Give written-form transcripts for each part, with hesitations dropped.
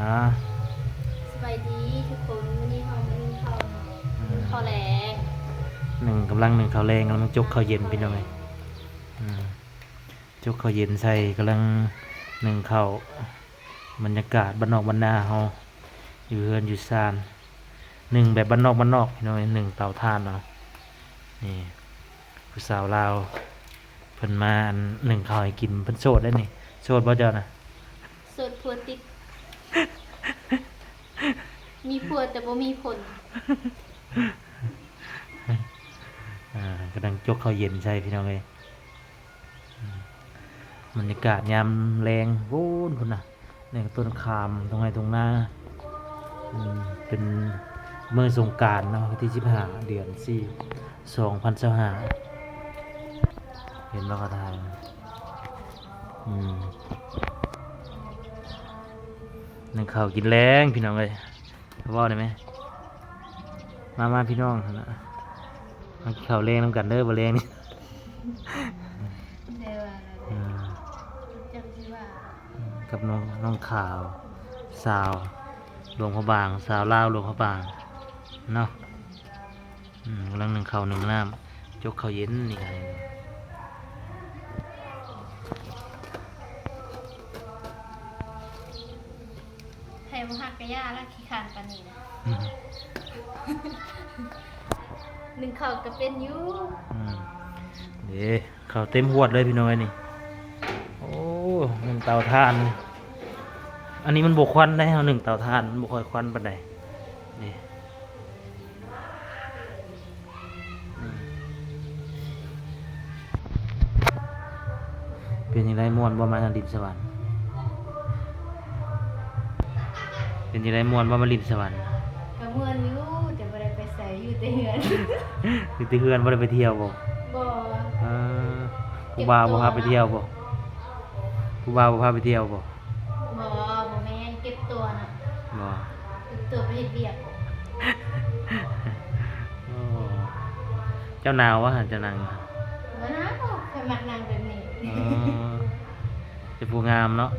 อ่าสบายดีทุกคนวันนี้เรานึ่งข้าวแรง กำลังหนึ่งข้าวแรงกำลังจกข้าวเย็นพี่น้องเลยจกข้าวเย็นใส่กำลังหนึ่งข้าวบรรยากาศบ้านนอกบ้านนาเฮาอยู่เฮือนอยู่ซานหนึ่งแบบบ้านนอกพี่น้องหนึ่งเตาถ่านเนาะนี่ผู้สาวลาวเพิ่นมาอันหนึ่งข้าวให้กินเพิ่นโสดได้นี่โสดบ่เจ้านะ สดพัวติดมีพัวแต่บ่มีผล กำลังจกข้าวเย็นใช่พี่น้องเลยบรรยากาศยามแรงโว้นพุ่นน่ะเนี่ยต้นคามตรงไหนตรงหน้าเป็นเมื่อสงกรานต์เนาะวันที่15 เดือน 4 2025เห็นว่ากระทายนึ่งข้าวกินแรงพี่น้องเลยว่าได้ไหมมาพี่น้องนะมากินข้าวแรงน้ำกันเด้อบ่แรงนี่ เดี๋ยวจะคิดว่า กับน้องข่าวสาวหลวงพระบางสาวลาวหลวงพระบางเนาะกำลังหนึ่งข้าวหนึ่งน้ำจกข้าวเย็นนี่ไง ไทยบ่ฮักกะย่าและขี้คร้านปานนี้นะหนึ่งข้าวก็เป็นอยู่ เด้ข้าวเต็มหวดเลยพี่น้อยนี่โอ้มันเตาถ่าน อันนี้มันบกควันได้เอาหนึ่งเตาถ่านมันบกค่อยควันปานใดนี่เป็นยังไงม่วนบ่มาทางดินสวรรค์เป็นยังไงม่วนบ่มาลินสวรรค์ ก็ม่วนอยู่แต่บ่ได้ไปใส่อยู่แต่เฮือน คือที่เพื่อนบ่ได้ไปเที่ยวบ่ บ่ เออผู้บ่าวบ่พาไปเที่ยวบ่ผู้บ่าวบ่พาไปเที่ยวบ่ บ่แม่นเก็บตัวน่ะ บ่ เก็บตัวไปเฮ็ดเวียก โอ้เจ้าหนาววะเจ้านาง บ่นะใครมักนั่งแบบนี้ อ๋อจะผู้งามเนาะ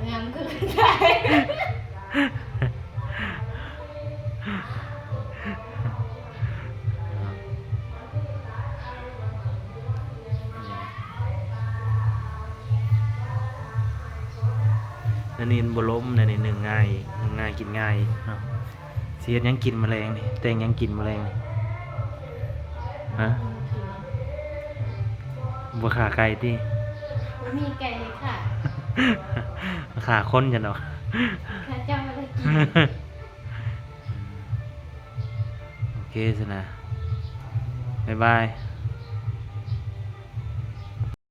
งามคือได้ นั่นนี่บ่ล้มนั่นนี่หนึ่งง่ายกินง่ายเนาะเสียดยังกินแมลงนี่แต่งยังกินแมลงนี่ฮะบ่ขาไก่ติ บ่มีไก่เลยค่ะ ขาคนจังเนาะ ข้าเจ้ามาได้กิน โอเคสินะบ๊ายบาย